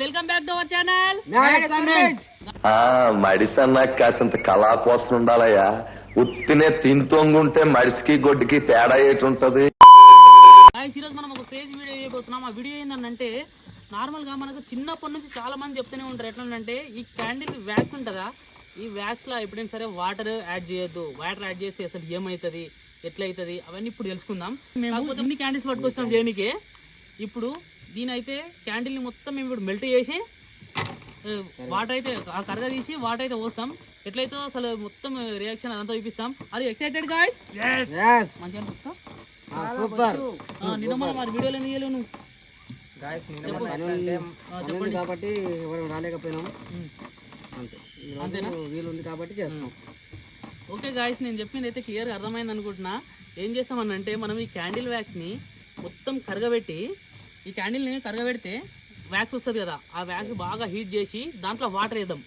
Welcome back to our channel. మడిసన్నా కాసింత కళా కోసం ఉండాలయ్యా. ఉత్తినే తింతోంగుంటే మడిసికి గొడ్డుకి తేడా ఏటుంటది. ఈరోజు మనం ఒక క్రేజీ వీడియో చేయబోతున్నాం. ఆ వీడియో ఏంటంటే నార్మల్గా మనకు చిన్నప్పటి నుంచి చాలా మంది చెప్తూనే ఉంటారు. ఎట్లా ఈ క్యాండిల్ వ్యాక్స్ ఉంటుందా, ఈ వ్యాక్స్లో ఎప్పుడైనా సరే వాటర్ యాడ్ చేయొద్దు. వాటర్ యాడ్ చేస్తే అసలు ఏమవుతుంది, ఎట్లయితుంది అవన్నీ ఇప్పుడు తెలుసుకుందాం. కాకపోతే ఇన్ని క్యాండిల్స్ పట్టుకొచ్చినాం చేయడానికి. ఇప్పుడు దీని అయితే క్యాండిల్ని మొత్తం మేము ఇప్పుడు మెల్ట్ చేసి వాటర్ అయితే కరగ తీసి వాటర్ అయితే పోస్తాం. ఎట్లయితే అసలు మొత్తం రియాక్షన్ అదంతా చూపిస్తాం. అది ఎక్సైటెడ్ గాయ్స్? మంచిగా నిన్న మనం మరి వీడియోలో ఎందుకు చేయలేవు నువ్వు? చెప్పండి కాబట్టి ఎవరు రాలేకపోయినాము, అంతేనా? వీలు ఉంది కాబట్టి చేస్తాం. ఓకే గాయస్, నేను చెప్పింది అయితే క్లియర్గా అర్థమైంది అనుకుంటున్నా. ఏం చేస్తామనంటే మనం ఈ క్యాండిల్ వ్యాక్స్ని మొత్తం కరగబెట్టి, ఈ క్యాండిల్ని కరగబెడితే వ్యాక్స్ వస్తుంది కదా, ఆ వ్యాక్స్ బాగా హీట్ చేసి దాంట్లో వాటర్ వేద్దాం.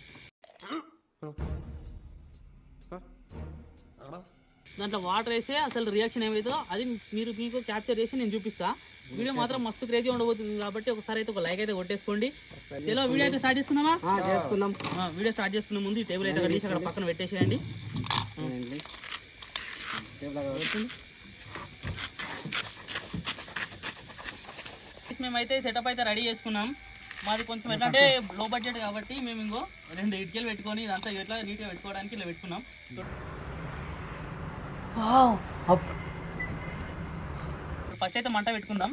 దాంట్లో వాటర్ వేస్తే అసలు రియాక్షన్ ఏమవుతుందో అది మీకు క్యాప్చర్ చేసి నేను చూపిస్తా. వీడియో మాత్రం మస్తు క్రేజీ ఉండబోతుంది కాబట్టి ఒకసారి అయితే ఒక లైక్ అయితే కొట్టేసుకోండి. చలో వీడియో అయితే స్టార్ట్ చేసుకుందామా? వీడియో స్టార్ట్ చేసుకునే ముందు ఈ టేబుల్ అయితే కడిగి అక్కడ పక్కన పెట్టేసేయండి. మేమైతే సెటప్ అయితే రెడీ చేసుకున్నాం. మాది కొంచెం ఎట్లా అంటే లో బడ్జెట్ కాబట్టి మేము ఇంకో 2 ఇటుకలు పెట్టుకొని ఇదంతా ఇట్లా నీట్గా పెట్టుకోవడానికి ఇలా పెట్టుకున్నాం. ఫస్ట్ అయితే మంట పెట్టుకుందాం.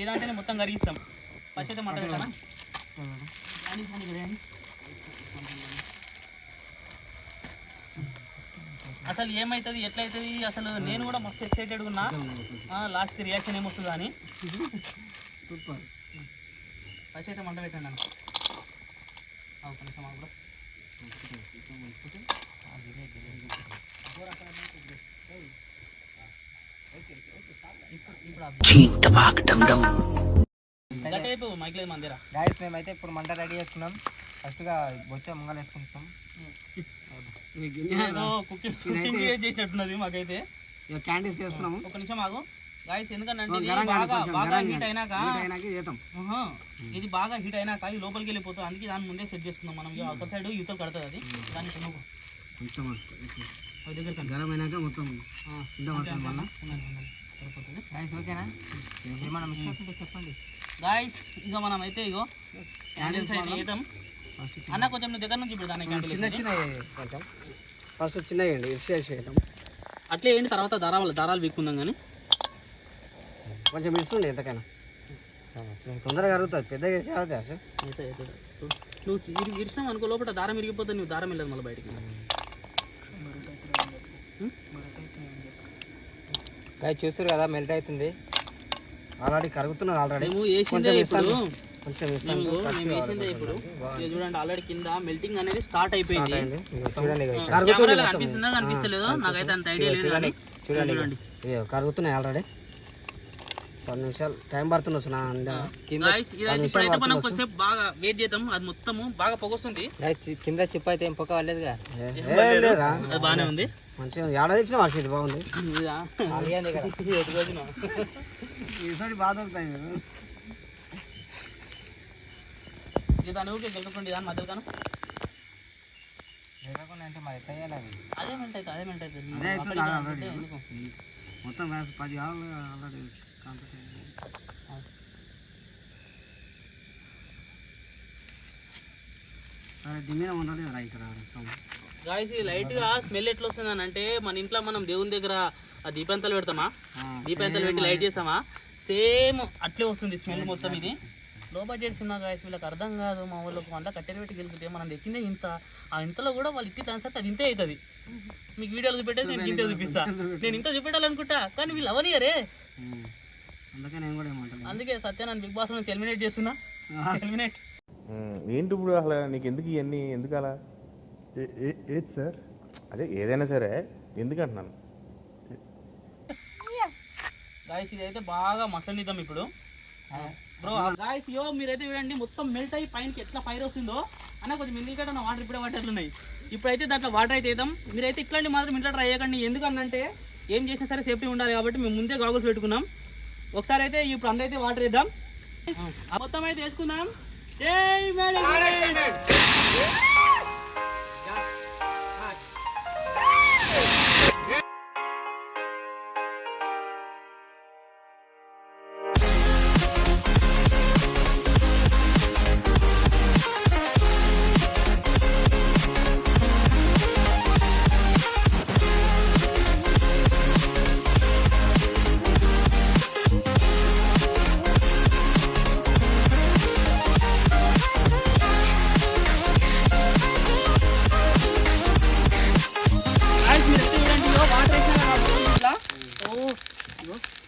ఇదంటే మొత్తం కరిగిస్తాం. ఫస్ట్ అయితే మంట పెట్టాలా? అసలు ఏమవుతుంది, ఎట్లయితుంది, అసలు నేను కూడా మస్తు ఎక్సైటెడ్గా ఉన్నా. లాస్ట్ రియాక్షన్ ఏమొస్తుంది అని. సూపర్. ఫస్ట్ అయితే మంట పెట్టండి అన్న. మేమైతే ఇప్పుడు మంట రెడీ చేసుకున్నాం. ఫస్ట్ గా బొచ్చ ముంగలు వేసుకుంటాం. చేసినట్టున్నది మాకైతే. క్యాండిల్స్ చేస్తున్నాము. ఒక నిమిషం ఆగు గాయస్, ఎందుకంటే బాగా హీట్ అయినాక ఇది బాగా హీట్ అయినాక ఇది లోపలికి వెళ్ళిపోతుంది. అందుకే దాని ముందే సెట్ చేసుకుందాం మనం. ఒక సైడ్ యూతలు కడుతుంది అది. దాన్ని కొంచెం దగ్గర గరం అయినాక మొత్తం సరిపోతుంది. గాయస్ ఓకేనా? ఏమన్నా మిస్టేక్ ఉంటే చెప్పండి గాయస్. ఇక మనం అయితే ఇగో క్యాండిల్స్ అయితే వేద్దాం. అన్న కొంచెం నువ్వు దగ్గర నుంచి ఇప్పుడు దాన్ని కొంచెం ఫస్ట్ చిన్న వేద్దాం. అట్లే ఏంటి, తర్వాత దారాలు వీక్కుందాం. కానీ కొంచెం ఇస్తుండే ఎంతకైనా తొందరగా అరుగుతుంది. పెద్దగా నువ్వు ఇరిచినావు అనుకో, లోపల దారం ఇరిగిపోతుంది. నువ్వు దారం వెళ్ళదు మళ్ళీ బయటికి. చూస్తారు కదా, మెల్ట్ అవుతుంది ఆల్రెడీ, కరుగుతున్నది ఆల్రెడీ. ఇప్పుడు చూడండి, ఆల్రెడీ కింద మెల్టింగ్ అనేది స్టార్ట్ అయిపోయింది. చూడండి అనిపిస్తుందా అనిపిస్తలేదో నాకైతే అంత ఐడియా లేదు. కానీ చూడండి కరుగుతున్నాయి ఆల్రెడీ. 10 నిమిషాలు టైం పడుతుంది. ఇప్పుడైతే మనం కొంచెం బాగా వెయిట్ చేద్దాం. అది మొత్తము బాగా పొగొస్తుంది. కింద చిప్ అయితే ఏం పొగ పడలేదుగా, అది బాగానే ఉంది. మంచిగా ఏడాది ఇచ్చిన వర్షం బాగుంది. బాగా దొరుకుతాయి దాని ఊరికే గెలుపుకోండి. దాని మధ్య కాను అంటే మరి చేయాలి. అదే మెంట్ అవుతుంది, అదే మెంట్ అవుతుంది. మొత్తం 10 ఆల్రెడీ గాయస్, లైట్ గా స్మెల్ ఎట్లా వస్తుంది అని అంటే, మన ఇంట్లో మనం దేవుని దగ్గర ఆ దీపంతలు పెడతామా, దీపంతలు పెట్టి లైట్ చేస్తామా, సేమ్ అట్లే వస్తుంది స్మెల్ మొత్తం. ఇది లో బడ్జెట్ సినిమా గాయస్, వీళ్ళకి అర్థం కాదు. మా వాళ్ళకి వంద కట్టెలు పెట్టి గెలిపితే మనం తెచ్చిందే ఇంత. ఆ ఇంతలో కూడా వాళ్ళు ఇట్టి ట్రాన్స్ఫర్ అది ఇంతే అవుతుంది. మీకు వీడియోలు చూపెట్టేది నేను ఇంతే చూపిస్తా. నేను ఇంత చూపెట్టాలనుకుంటా కానీ వీళ్ళు అవనియరే. అందుకే సత్య నన్ను బిగ్ బాస్ నుంచి ఎలిమినేట్ చేస్తున్నా. ఎలిమినేట్ ఏంటి ఇప్పుడు అసలు నీకు ఎందుకు ఇవన్నీ, ఎందుకు అలా? ఏది సార్? అదే ఏదైనా సరే ఎందుకు అంటున్నాను. గాయస్ ఇదైతే బాగా మసలిద్దాం ఇప్పుడు బ్రో. గాయస్ మీరైతే చూడండి, మొత్తం మెల్ట్ అయ్యి పైనకి ఎట్లా ఫైర్ వస్తుందో అన్న. కొంచెం ఎందుకంటే నా వాటర్ ఇప్పుడే పట్టేట్లున్నాయి. ఇప్పుడైతే దాంట్లో వాటర్ అయితే వేద్దాం. మీరైతే ఇట్లాంటి మాత్రం ఇంట్లో ట్రై చేయకండి. ఎందుకంటే ఏం చేసినా సరే సేఫ్టీ ఉండాలి కాబట్టి మేము ముందే గాగుల్స్ పెట్టుకున్నాం. ఒకసారి అయితే ఇప్పుడు అందరైతే వాటర్ వేద్దాం. మొత్తం అయితే వేసుకుందాం. జై మేనేజ్మెంట్.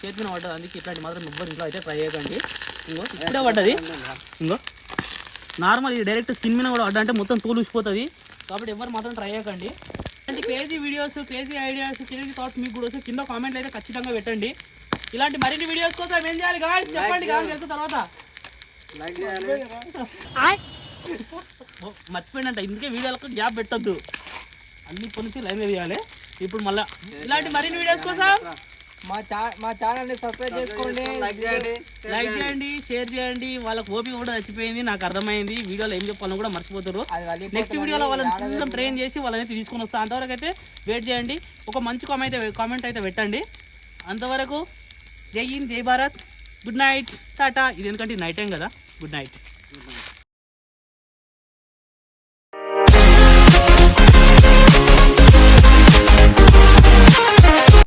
చేతిన పడ్డది, అందుకే ఇట్లాంటి మాత్రం ఎవ్వరు ఇంట్లో అయితే ట్రై చేయకండి. ఇంకో ఇప్పుడే పడ్డది, ఇంకో నార్మల్ ఇది డైరెక్ట్ స్కిన్ మీద కూడా పడ్డా అంటే మొత్తం తోలు ఊసిపోతుంది. కాబట్టి ఎవరు మాత్రం ట్రై చేయకండి. ఇలాంటి crazy videos, crazy ideas, crazy thoughts మీకు కూడా వస్తే కింద కామెంట్లు అయితే ఖచ్చితంగా పెట్టండి. ఇలాంటి మరిన్ని వీడియోస్ కోసం ఏం చేయాలి గాయ్స్ చెప్పండి. గాయ్స్ తర్వాత మర్చిపోయినంట, ఇందుకే వీడియోలకు గ్యాప్ పెట్టద్దు, అన్ని పొనిసి లైన్ వేయాలి. ఇప్పుడు మళ్ళీ ఇలాంటి మరిన్ని వీడియోస్ కోసం మా ఛానల్ ని సబ్స్క్రైబ్ చేసుకోండి, లైక్ చేయండి, షేర్ చేయండి. వాళ్ళకి ఓపిక కూడా చచ్చిపోయింది, నాకు అర్థమైంది. వీడియోలో ఏం చెప్పాలని కూడా మర్చిపోతారు. నెక్స్ట్ వీడియోలో వాళ్ళని ట్రైన్ చేసి వాళ్ళని తీసుకొని వస్తా. అంతవరకు అయితే వెయిట్ చేయండి. ఒక మంచి కామెంట్ అయితే పెట్టండి. అంతవరకు జై హింద్, జై భారత్, గుడ్ నైట్, టాటా. ఇది ఎందుకంటే నైట్ టైం కదా, గుడ్ నైట్.